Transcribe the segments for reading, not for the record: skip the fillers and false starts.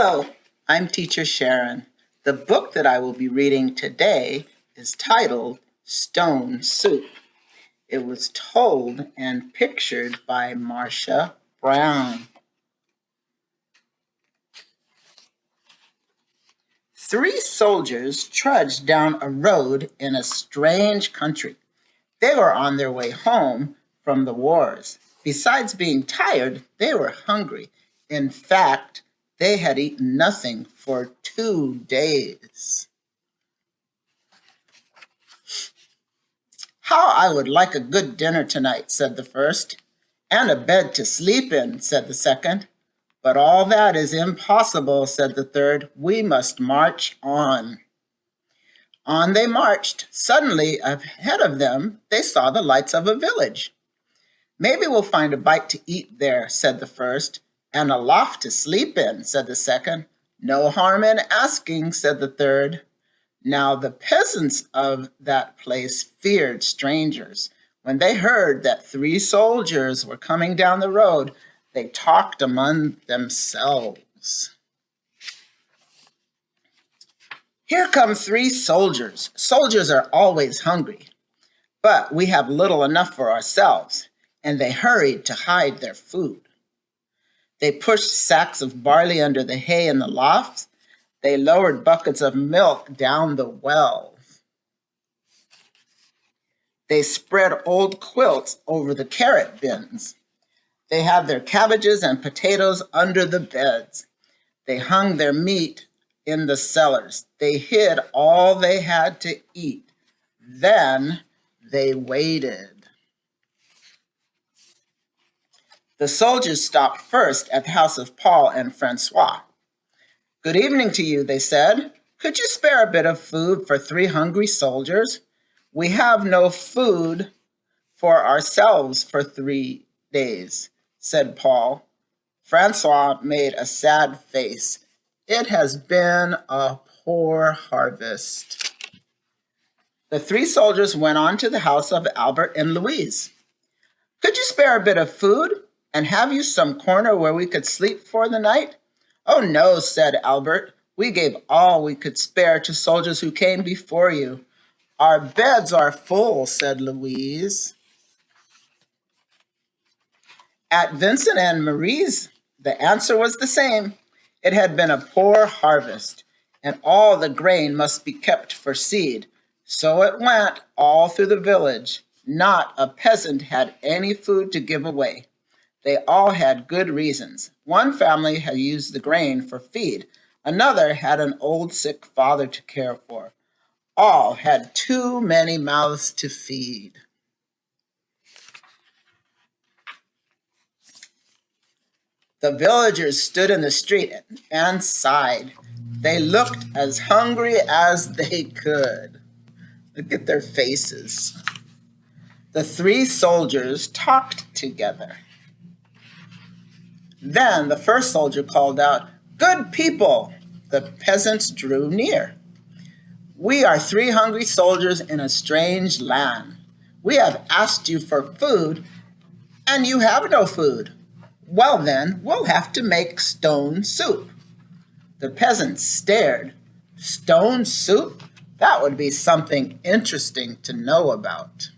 Hello, I'm Teacher Sharon. The book that I will be reading today is titled Stone Soup. It was told and pictured by Marcia Brown. 3 soldiers trudged down a road in a strange country. They were on their way home from the wars. Besides being tired, they were hungry. In fact, they had eaten nothing for 2 days. "How I would like a good dinner tonight," said the first. "And a bed to sleep in," said the second. "But all that is impossible," said the third. "We must march on." On they marched. Suddenly, ahead of them, they saw the lights of a village. "Maybe we'll find a bite to eat there," said the first. "And a loft to sleep in," said the second. "No harm in asking," said the third. Now the peasants of that place feared strangers. When they heard that 3 soldiers were coming down the road, they talked among themselves. "Here come 3 soldiers. Soldiers are always hungry, but we have little enough for ourselves." And they hurried to hide their food. They pushed sacks of barley under the hay in the lofts. They lowered buckets of milk down the wells. They spread old quilts over the carrot bins. They had their cabbages and potatoes under the beds. They hung their meat in the cellars. They hid all they had to eat. Then they waited. The soldiers stopped first at the house of Paul and Francois. "Good evening to you," they said. "Could you spare a bit of food for 3 hungry soldiers? We have no food for ourselves for 3 days," said Paul. Francois made a sad face. "It has been a poor harvest." The 3 soldiers went on to the house of Albert and Louise. "Could you spare a bit of food? And have you some corner where we could sleep for the night?" "Oh, no," said Albert. "We gave all we could spare to soldiers who came before you." "Our beds are full," said Louise. At Vincent and Marie's, the answer was the same. It had been a poor harvest, and all the grain must be kept for seed. So it went all through the village. Not a peasant had any food to give away. They all had good reasons. One family had used the grain for feed. Another had an old sick father to care for. All had too many mouths to feed. The villagers stood in the street and sighed. They looked as hungry as they could. Look at their faces. The 3 soldiers talked together. Then the first soldier called out, "Good people!" The peasants drew near. "We are 3 hungry soldiers in a strange land. We have asked you for food, and you have no food. Well then, we'll have to make stone soup." The peasants stared. Stone soup? That would be something interesting to know about.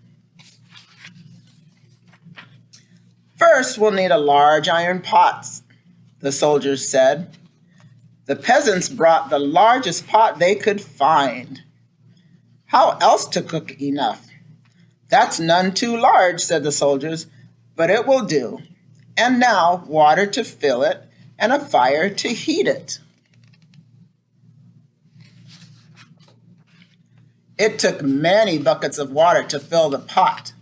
"First, we'll need a large iron pot," the soldiers said. The peasants brought the largest pot they could find. "How else to cook enough?" "That's none too large," said the soldiers, "but it will do. And now water to fill it and a fire to heat it." It took many buckets of water to fill the pot.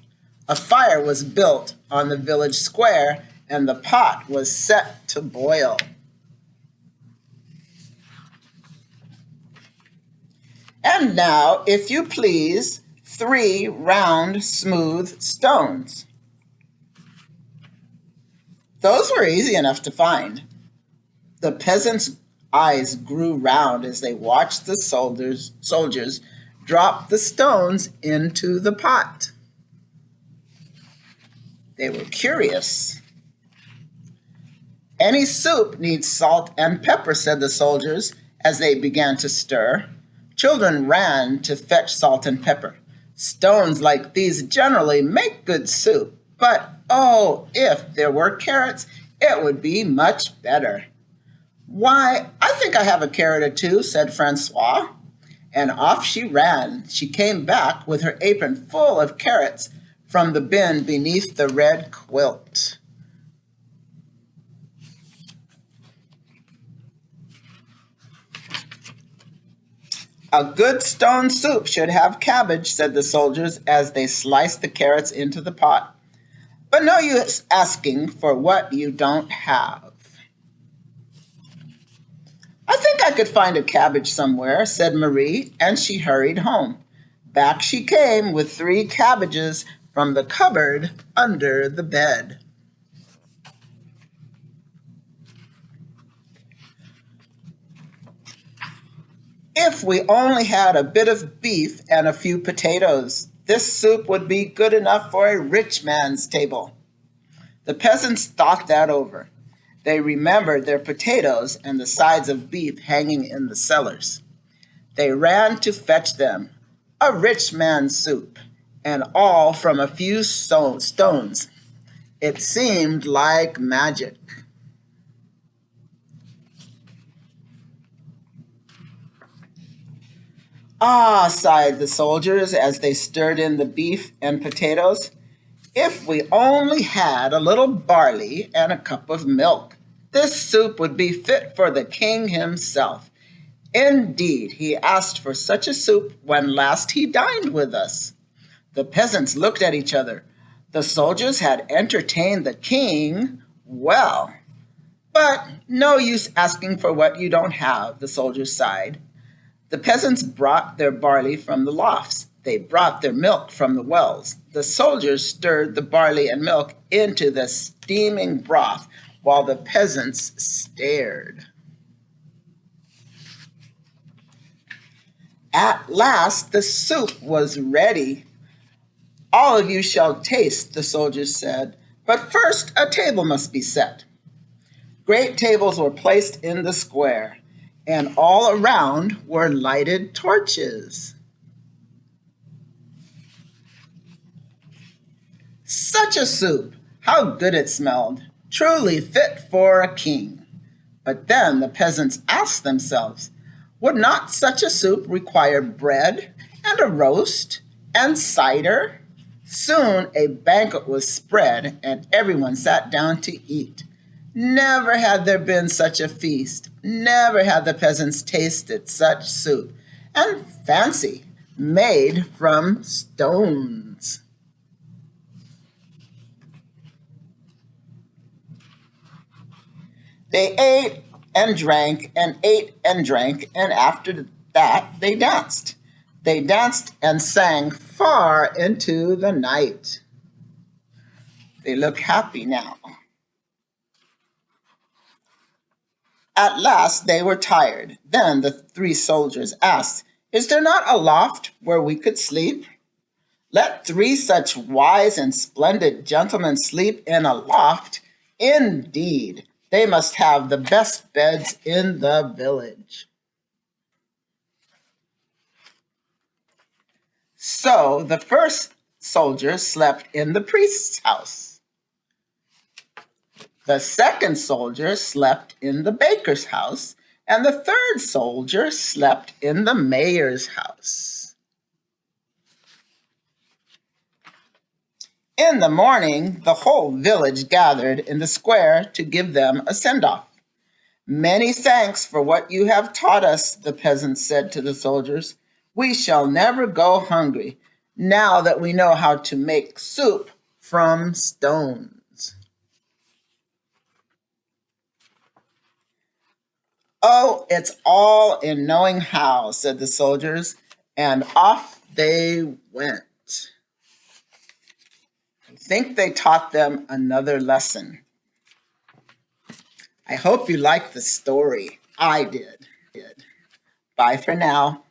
A fire was built on the village square, and the pot was set to boil. "And now, if you please, 3 round, smooth stones." Those were easy enough to find. The peasants' eyes grew round as they watched the soldiers drop the stones into the pot. They were curious. Any soup needs salt and pepper, said the soldiers as they began to stir. Children ran to fetch salt and pepper. Stones like these generally make good soup, but oh, if there were carrots, it would be much better. Why, I think I have a carrot or two, said Francois. And off she ran. She came back with her apron full of carrots from the bin beneath the red quilt. A good stone soup should have cabbage, said the soldiers as they sliced the carrots into the pot. But no use asking for what you don't have. I think I could find a cabbage somewhere, said Marie, and she hurried home. Back she came with 3 cabbages from the cupboard under the bed. If we only had a bit of beef and a few potatoes, this soup would be good enough for a rich man's table. The peasants thought that over. They remembered their potatoes and the sides of beef hanging in the cellars. They ran to fetch them, a rich man's soup, and all from a few stones. It seemed like magic. Ah, sighed the soldiers as they stirred in the beef and potatoes. If we only had a little barley and a cup of milk, this soup would be fit for the king himself. Indeed, he asked for such a soup when last he dined with us. The peasants looked at each other. The soldiers had entertained the king well. But no use asking for what you don't have, the soldiers sighed. The peasants brought their barley from the lofts. They brought their milk from the wells. The soldiers stirred the barley and milk into the steaming broth while the peasants stared. At last the soup was ready. All of you shall taste, the soldiers said, but first a table must be set. Great tables were placed in the square, and all around were lighted torches. Such a soup! How good it smelled! Truly fit for a king. But then the peasants asked themselves, would not such a soup require bread and a roast and cider? Soon a banquet was spread and everyone sat down to eat. Never had there been such a feast. Never had the peasants tasted such soup. And fancy, made from stones. They ate and drank and ate and drank, and after that they danced. They danced and sang far into the night. They look happy now. At last they were tired. Then the 3 soldiers asked, is there not a loft where we could sleep? Let 3 such wise and splendid gentlemen sleep in a loft? Indeed, they must have the best beds in the village. So the first soldier slept in the priest's house. The second soldier slept in the baker's house, and the third soldier slept in the mayor's house. In the morning, the whole village gathered in the square to give them a send-off. Many thanks for what you have taught us, the peasants said to the soldiers. We shall never go hungry, now that we know how to make soup from stones. Oh, it's all in knowing how, said the soldiers, and off they went. I think they taught them another lesson. I hope you liked the story. I did. Bye for now.